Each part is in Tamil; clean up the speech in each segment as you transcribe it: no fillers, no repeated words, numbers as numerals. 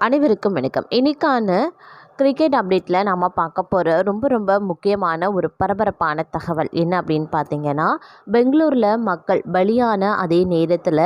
அனைவருக்கும் வணக்கம். இன்னைக்கான கிரிக்கெட் அப்டேட்டில் நம்ம பார்க்க போகிற ரொம்ப முக்கியமான ஒரு பரபரப்பான தகவல் என்ன அப்படின்னு பார்த்தீங்கன்னா, பெங்களூரில் மக்கள் பலியான அதே நேரத்தில்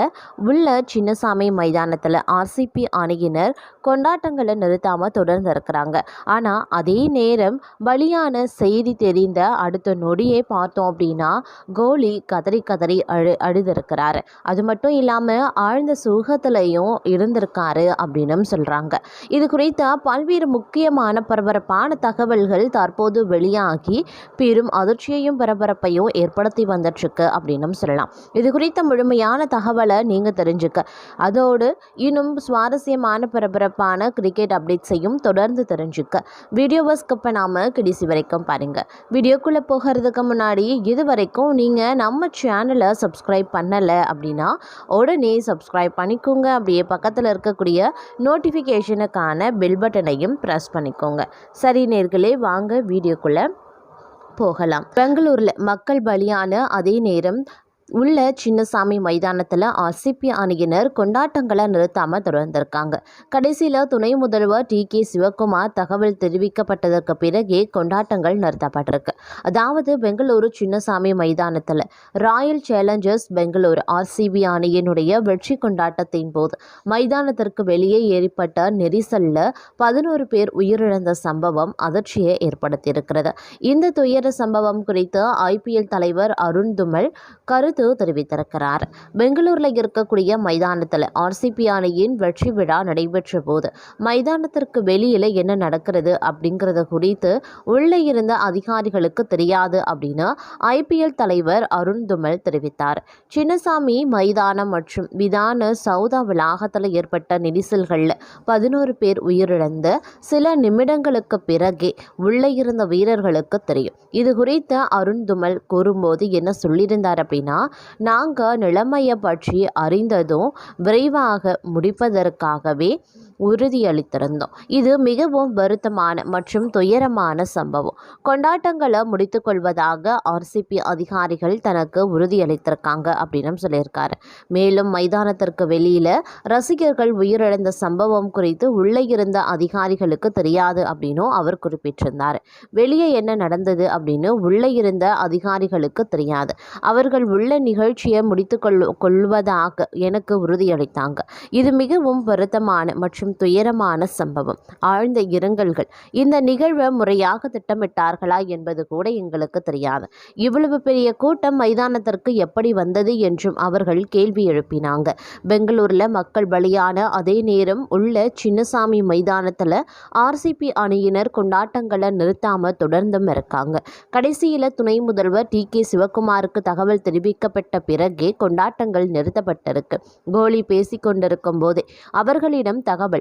உள்ள சின்னசாமி மைதானத்தில் ஆர்சிபி அணியினர் கொண்டாட்டங்களை நிறுத்தாமல் தொடர்ந்து இருக்கிறாங்க. ஆனால் அதே நேரம் பலியான செய்தி தெரிந்த அடுத்த நொடியே பார்த்தோம் அப்படின்னா கோலி கதறி அழுதிருக்கிறாரு. அது மட்டும் இல்லாமல் ஆழ்ந்த சுகத்திலையும் இருந்திருக்காரு அப்படின்னு சொல்கிறாங்க. இது குறித்த பல்வேறு முக்கியமான பரபரப்பான தகவல்கள் தற்போது வெளியாகி பெரும் அதிர்ச்சியையும் பரபரப்பையும் ஏற்படுத்தி வந்துட்டுருக்கு அப்படின்னு சொல்லலாம். இது குறித்த முழுமையான தகவலை நீங்கள் தெரிஞ்சுக்க, அதோடு இன்னும் சுவாரஸ்யமான பரபரப்பான கிரிக்கெட் அப்டேட்ஸையும் தொடர்ந்து தெரிஞ்சுக்க வீடியோவை ஸ்கிப் பண்ணாமல் கடைசி வரைக்கும் பாருங்கள். வீடியோக்குள்ளே போகிறதுக்கு முன்னாடி இது வரைக்கும் நீங்கள் நம்ம சேனலை சப்ஸ்கிரைப் பண்ணலை அப்படின்னா உடனே சப்ஸ்கிரைப் பண்ணிக்கோங்க. அப்படியே பக்கத்தில் இருக்கக்கூடிய நோட்டிஃபிகேஷனுக்கான பெல் பட்டனையும் ப்ரெஸ் பண்ணிக்கோங்க. சரி நேர்களே, வாங்க வீடியோக்குள்ளே போகலாம். பெங்களூரில் மக்கள் பலியான அதே நேரம் உள்ள சின்னசாமி மைதானத்தில் ஆர்சிபி அணியினர் கொண்டாட்டங்களை நிறுத்தாமல் தொடர்ந்திருக்காங்க. கடைசியில் துணை முதல்வர் டி.கே. சிவக்குமார் தகவல் தெரிவிக்கப்பட்டதற்கு பிறகே கொண்டாட்டங்கள் நிறுத்தப்பட்டிருக்கு. அதாவது பெங்களூரு சின்னசாமி மைதானத்தில் ராயல் சேலஞ்சர்ஸ் பெங்களூரு ஆர்சிபி அணியினுடைய வெற்றி கொண்டாட்டத்தின் போது மைதானத்திற்கு வெளியே ஏற்பட்ட நெரிசலில் 11 பேர் உயிரிழந்த சம்பவம் அதிர்ச்சியை ஏற்படுத்தியிருக்கிறது. இந்த துயர சம்பவம் குறித்து IPL தலைவர் அருண் துமல் கருத்து தெரிவித்திருக்கிறார். பெங்களூரில் இருக்கக்கூடிய மைதானத்தில் ஆர்சிபி அணியின் வெற்றி விழா நடைபெற்ற போது மைதானத்திற்கு வெளியில் என்ன நடக்கிறது அப்படிங்கிறது குறித்து உள்ளே இருந்த அதிகாரிகளுக்கு தெரியாது அப்படின்னு IPL தலைவர் அருண் துமல் தெரிவித்தார். சின்னசாமி மைதானம் மற்றும் விதான சௌதா வளாகத்தில் ஏற்பட்ட நெரிசல்களில் 11 பேர் உயிரிழந்த சில நிமிடங்களுக்கு பிறகே உள்ளே இருந்த வீரர்களுக்கு தெரியும். இது குறித்து அருண் துமல் கூறும்போது என்ன சொல்லியிருந்தார் அப்படின்னா, நாங்கள் நிலைமையை பற்றி அறிந்ததும் விரைவாக முடிப்பதற்காகவே உறுதியளித்திருந்தோம். இது மிகவும் வருத்தமான மற்றும் துயரமான சம்பவம். கொண்டாட்டங்களை முடித்து கொள்வதாக ஆர்சிபி அதிகாரிகள் தனக்கு உறுதியளித்திருக்காங்க அப்படின்னு சொல்லியிருக்காரு. மேலும் மைதானத்திற்கு வெளியில் ரசிகர்கள் உயிரிழந்த சம்பவம் குறித்து உள்ளே இருந்த அதிகாரிகளுக்கு தெரியாது அப்படின்னும் அவர் குறிப்பிட்டிருந்தார். வெளியே என்ன நடந்தது அப்படின்னு உள்ளே இருந்த அதிகாரிகளுக்கு தெரியாது. அவர்கள் உள்ள நிகழ்ச்சியை முடித்து கொள்வதாக எனக்கு உறுதியளித்தாங்க. இது மிகவும் வருத்தமான மற்றும் துயரமான சம்பவம். ஆழ்ந்த இரங்கல்கள். இந்த நிகழ்வை முறையாக திட்டமிட்டார்களா என்பது கூட எங்களுக்கு தெரியாது. இவ்வளவு பெரிய கூட்டம் மைதானத்திற்கு எப்படி வந்தது என்றும் அவர்கள் கேள்வி எழுப்பினாங்க. பெங்களூரில் மக்கள் பலியான அதே நேரம் உள்ள சின்னசாமி மைதானத்தில் ஆர்சிபி அணியினர் கொண்டாட்டங்களை நிறுத்தாம தொடர்ந்தும் இருக்காங்க. கடைசியில் துணை முதல்வர் டி.கே. சிவக்குமாருக்கு தகவல் தெரிவிக்கப்பட்ட பிறகே கொண்டாட்டங்கள் நிறுத்தப்பட்டிருக்கு. கோலி பேசிக்கொண்டிருக்கும் போதே அவர்களிடம் தகவல்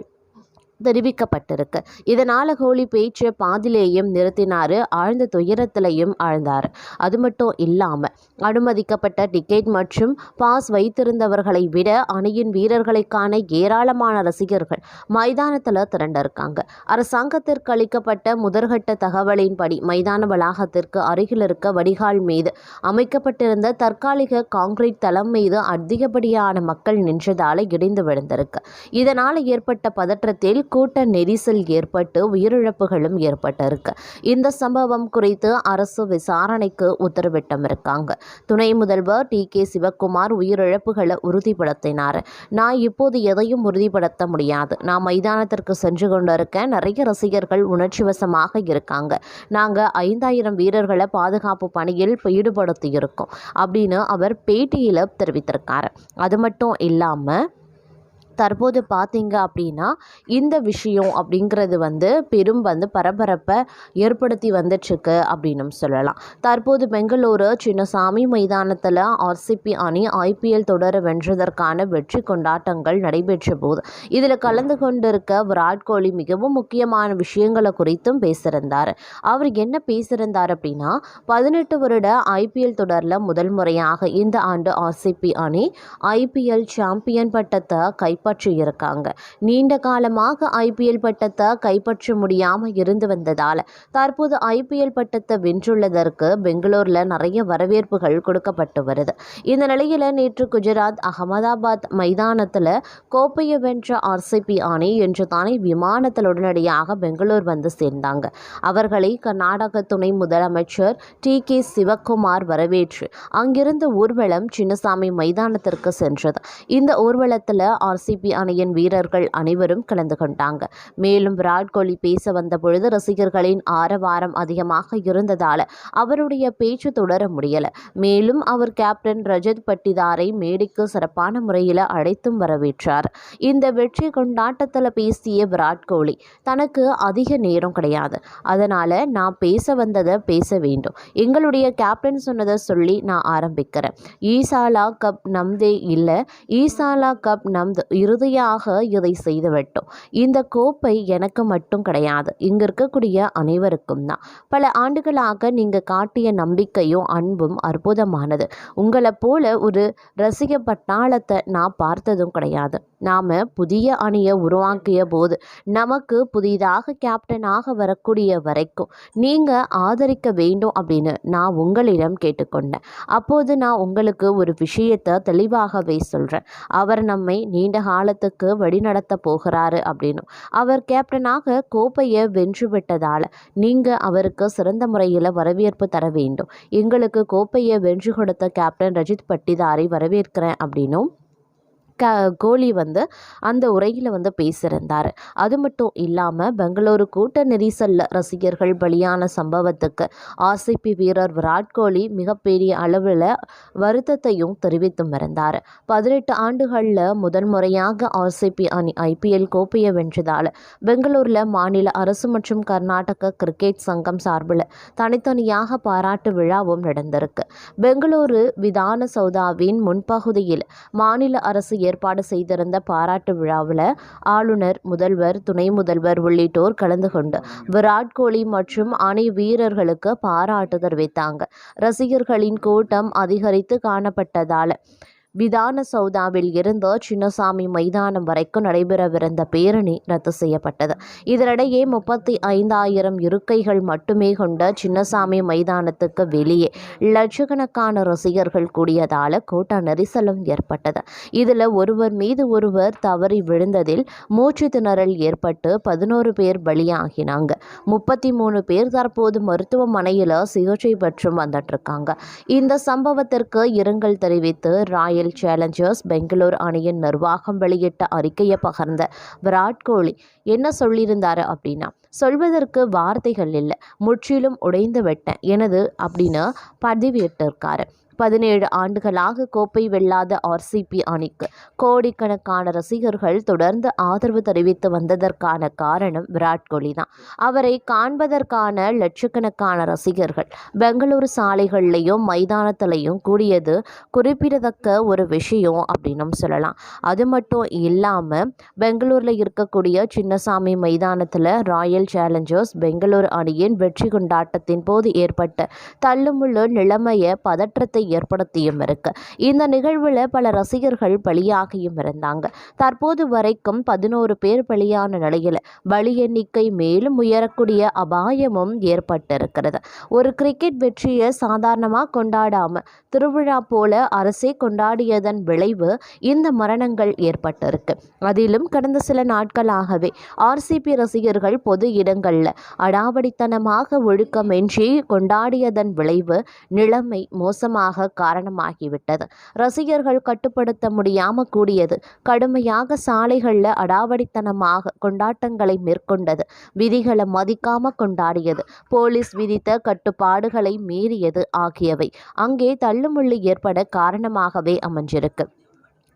தெரிவிக்கப்பட்டிருக்கு. இதனால் கோலி பேச்சு பாதிலேயும் நிறுத்தினார். ஆழ்ந்த துயரத்திலையும் ஆழ்ந்தார். அது மட்டும் இல்லாமல் அனுமதிக்கப்பட்ட டிக்கெட் மற்றும் பாஸ் வைத்திருந்தவர்களை விட அணியின் வீரர்களை காண ஏராளமான ரசிகர்கள் மைதானத்தில் திரண்டிருக்காங்க. அரசாங்கத்திற்கு அளிக்கப்பட்ட முதற்கட்ட தகவலின்படி மைதான வளாகத்திற்கு அருகில் இருக்க வடிகால் மீது அமைக்கப்பட்டிருந்த தற்காலிக கான்கிரீட் தளம் மீது அதிகப்படியான மக்கள் நின்றதால் இடிந்து விழுந்திருக்கு. இதனால் ஏற்பட்ட பதற்றத்தில் கூட்ட நெரிசல் ஏற்பட்டு உயிரிழப்புகளும் ஏற்பட்டிருக்கு. இந்த சம்பவம் குறித்து அரசு விசாரணைக்கு உத்தரவிட்டிருக்காங்க. துணை முதல்வர் டி.கே. சிவக்குமார் உயிரிழப்புகளை உறுதிப்படுத்தினார். நான் இப்போது எதையும் உறுதிப்படுத்த முடியாது. நான் மைதானத்திற்கு சென்று கொண்டிருக்கேன். நிறைய ரசிகர்கள் உணர்ச்சி வசமாக இருக்காங்க. நாங்கள் 5000 வீரர்களை பாதுகாப்பு பணியில் ஈடுபடுத்தியிருக்கோம் அப்படின்னு அவர் பேட்டியில் தெரிவித்திருக்காரு. அது மட்டும் இல்லாமல் தற்போது பார்த்தீங்க அப்படின்னா இந்த விஷயம் அப்படிங்கிறது பெரும் பரபரப்பை ஏற்படுத்தி வந்துட்டுருக்கு அப்படின்னு சொல்லலாம். தற்போது பெங்களூரு சின்னசாமி மைதானத்தில் ஆர்சிபி அணி IPL தொடர வென்றதற்கான வெற்றி கொண்டாட்டங்கள் நடைபெற்ற போது இதில் கலந்து கொண்டிருக்க விராட் கோலி மிகவும் முக்கியமான விஷயங்களை குறித்தும் பேசியிருந்தார். அவர் என்ன பேசியிருந்தார் அப்படின்னா, 18 வருட IPL தொடரில் முதல் முறையாக இந்த ஆண்டு ஆர்சிபி அணி IPL சாம்பியன் பட்டத்தை கைப்பற்றியிருக்காங்க. நீண்ட காலமாக ஐபிஎல் பட்டத்தை கைப்பற்ற முடியாமல் இருந்து வந்ததால் தற்போது ஐபிஎல் பட்டத்தை வென்றுள்ளதற்கு பெங்களூரில் நிறைய வரவேற்புகள் கொடுக்கப்பட்டு வருது. இந்த நிலையில் நேற்று குஜராத் அகமதாபாத் மைதானத்தில் கோப்பையை வென்ற ஆர்சிபி அணி இன்று தானே விமானத்தில் உடனடியாக பெங்களூர் வந்து சேர்ந்தாங்க. அவர்களை கர்நாடக துணை முதலமைச்சர் டி.கே. சிவக்குமார் வரவேற்று அங்கிருந்து ஊர்வலம் சின்னசாமி மைதானத்திற்கு சென்றது. இந்த ஊர்வலத்தில் ஆர்சிபி அணியின் வீரர்கள் அனைவரும் கலந்து கொண்டாங்க. மேலும் விராட் கோலி பேச வந்த பொழுது ரசிகர்களின் ஆரவாரம் அதிகமாக இருந்ததால் அவருடைய பேச்சு தொடர முடியல. மேலும் அவர் கேப்டன் ரஜத் பட்டிதாரை மேடைக்கு சிறப்பான முறையில் அழைத்தும் வரவேற்றார். இந்த வெற்றி கொண்டாட்டத்தில் பேசிய விராட் கோலி, தனக்கு அதிக நேரம் கிடையாது, அதனால நான் பேச வந்ததை பேச வேண்டும். எங்களுடைய கேப்டன் சொன்னதை சொல்லி நான் ஆரம்பிக்கிறேன். ஈசாலா கப் நம்தே இல்லை, ஈசாலா கப் நம்து, இறுதியாக இதை செய்துவிட்டோம். இந்த கோப்பை எனக்கு மட்டும் கிடையாது, இங்க இருக்கக்கூடிய அனைவருக்கும் தான். பல ஆண்டுகளாக நீங்க காட்டிய நம்பிக்கையும் அன்பும் அற்புதமானது. உங்களை போல ஒரு ரசிக பட்டாளத்தை நான் பார்த்ததும் கிடையாது. நாம புதிய அணியை உருவாக்கிய போது நமக்கு புதிதாக கேப்டனாக வரக்கூடிய வரைக்கும் நீங்க ஆதரிக்க வேண்டும் அப்படின்னு நான் உங்களிடம் கேட்டுக்கொண்டேன். அப்போது நான் உங்களுக்கு ஒரு விஷயத்தை தெளிவாகவே சொல்றேன். அவர் நம்மை நீண்ட காலத்துக்கு வழிநடத்த போகிறாரு அப்படின்னு. அவர் கேப்டனாக கோப்பையை வென்று விட்டதால நீங்க அவருக்கு சிறந்த முறையில் வரவேற்பு தர வேண்டும். எங்களுக்கு கோப்பையை வென்று கொடுத்த கேப்டன் ரஜித் பட்டிதாரை வரவேற்கிறேன் அப்படின்னும் கோலி அந்த உரையில் பேசியிருந்தார். அது மட்டும் இல்லாமல் பெங்களூரு கூட்ட நெரிசலில் ரசிகர்கள் பலியான சம்பவத்துக்கு ஆர்சிபி வீரர் விராட் கோலி மிகப்பெரிய அளவில் வருத்தத்தையும் தெரிவித்தும் இருந்தார். 18 ஆண்டுகளில் முதல் முறையாக ஆர்சிபி அணி ஐபிஎல் கோப்பையை வென்றதால் பெங்களூரில் மாநில அரசு மற்றும் கர்நாடக கிரிக்கெட் சங்கம் சார்பில் தனித்தனியாக பாராட்டு விழாவும் நடந்திருக்கு. பெங்களூரு விதான சௌதாவின் முன்பகுதியில் மாநில அரசு ஏற்பாடு செய்திருந்த பாராட்டு விழாவில் ஆளுநர், முதல்வர், துணை முதல்வர் உள்ளிட்டோர் கலந்து கொண்டு விராட் கோலி மற்றும் அணி வீரர்களுக்கு பாராட்டு தெரிவித்தாங்க. ரசிகர்களின் கூட்டம் அதிகரித்து காணப்பட்டதால் விதான சௌதாவில் இருந்து சின்னசாமி மைதானம் வரைக்கும் நடைபெறவிருந்த பேரணி ரத்து செய்யப்பட்டது. இதனிடையே 35,000 இருக்கைகள் மட்டுமே கொண்ட சின்னசாமி மைதானத்துக்கு வெளியே லட்சக்கணக்கான ரசிகர்கள் கூடியதால் கூட்ட நெரிசலும் ஏற்பட்டது. இதில் ஒருவர் மீது ஒருவர் தவறி விழுந்ததில் மூச்சு திணறல் ஏற்பட்டு 11 பேர் பலியாகினாங்க. 33 பேர் தற்போது மருத்துவமனையில் சிகிச்சை பெற்றும் வந்துட்டு இருக்காங்க. இந்த சம்பவத்திற்கு இரங்கல் தெரிவித்து ராயல் சேலஞ்சர்ஸ் பெங்களூர் அணியின் நிர்வாகம் வெளியிட்ட அறிக்கையை பகிர்ந்த விராட் கோலி என்ன சொல்லியிருந்தாரு அப்படின்னா, சொல்வதற்கு வார்த்தைகள் இல்லை, முற்றிலும் உடைந்து விட்டேன் எனது அப்படின்னு பதிவிட்டிருக்காரு. 17 ஆண்டுகளாக கோப்பை வெல்லாத ஆர்சிபி அணிக்கு கோடிக்கணக்கான ரசிகர்கள் தொடர்ந்து ஆதரவு தெரிவித்து வந்ததற்கான காரணம் விராட் கோலி தான். அவரை காண்பதற்கான லட்சக்கணக்கான ரசிகர்கள் பெங்களூரு சாலைகள்லையும் மைதானத்திலையும் கூடியது குறிப்பிடத்தக்க ஒரு விஷயம் அப்படின்னும் சொல்லலாம். அது மட்டும் இல்லாமல் பெங்களூரில் இருக்கக்கூடிய சின்னசாமி மைதானத்தில் ராயல் சேலஞ்சர்ஸ் பெங்களூரு அணியின் வெற்றி கொண்டாட்டத்தின் போது ஏற்பட்ட தள்ளுமுள்ளு நிலைமையை பதற்றத்தை ஏற்படுத்தியும் இருக்கு. இந்த நிகழ்வில் பல ரசிகர்கள் பலியாகியும் இருந்தாங்க. தற்போது வரைக்கும் 11 பேர் பலியான நிலையில் பலி எண்ணிக்கை மேலும் உயரக்கூடிய அபாயமும் ஏற்பட்டிருக்கிறது. ஒரு கிரிக்கெட் வெற்றியை சாதாரணமாக கொண்டாடாம திருவிழா போல அரசே கொண்டாடியதன் விளைவு இந்த மரணங்கள் ஏற்பட்டிருக்கு. அதிலும் கடந்த சில நாட்களாகவே ஆர்சிபி ரசிகர்கள் பொது இடங்களில் அடாவடித்தனமாக ஒழுக்கமின்றி கொண்டாடியதன் விளைவு நிலைமை மோசமாக காரணமாகிவிட்டது. ரசிகர்கள் கட்டுப்படுத்த முடியாமல் கூடியது, கடுமையாக சாலைகளில் அடாவடித்தனமாக கொண்டாட்டங்களை மேற்கொண்டது, விதிகளை மதிக்காம கொண்டாடியது, போலீஸ் விதித்த கட்டுப்பாடுகளை மீறியது ஆகியவை அங்கே தள்ளுமுள்ளு ஏற்பட காரணமாகவே அமைஞ்சிருக்கு.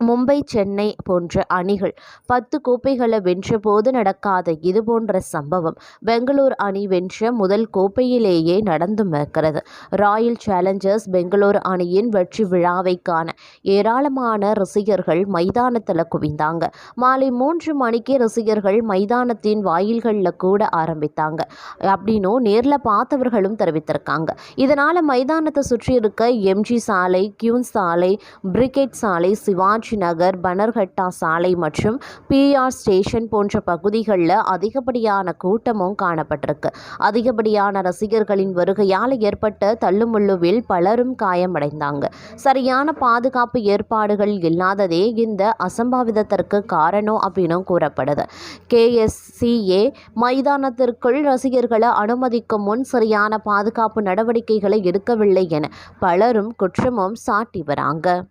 மும்பை, சென்னை போன்ற அணிகள் 10 கோப்பைகளை வென்ற போது நடக்காத இது போன்ற சம்பவம் பெங்களூர் அணி வென்ற முதல் கோப்பையிலேயே நடந்தும் இருக்கிறது. ராயல் சேலஞ்சர்ஸ் பெங்களூரு அணியின் வெற்றி விழாவை காண ஏராளமான ரசிகர்கள் மைதானத்தில் குவிந்தாங்க. மாலை 3 மணிக்கே ரசிகர்கள் மைதானத்தின் வாயில்களில் கூட ஆரம்பித்தாங்க அப்படின்னும் நேரில் பார்த்தவர்களும் தெரிவித்திருக்காங்க. இதனால் மைதானத்தை சுற்றி இருக்க எம்ஜி சாலை, கியூன் சாலை, பிரிகேட் சாலை, சிவாஜி நேதாஜி நகர், பனர்கட்டா சாலை மற்றும் பிஆர் ஸ்டேஷன் போன்ற பகுதிகளில் அதிகப்படியான கூட்டமும் காணப்பட்டிருக்கு. அதிகப்படியான ரசிகர்களின் வருகையால் ஏற்பட்ட தள்ளுமுள்ளுவில் பலரும் காயமடைந்தாங்க. சரியான பாதுகாப்பு ஏற்பாடுகள் இல்லாததே இந்த அசம்பாவிதத்திற்கு காரணம் அப்படின்னு கூறப்படுது. KSCA மைதானத்திற்குள் ரசிகர்களை அனுமதிக்கும் முன் சரியான பாதுகாப்பு நடவடிக்கைகளை எடுக்கவில்லை என பலரும் குற்றமும் சாட்டி வராங்க.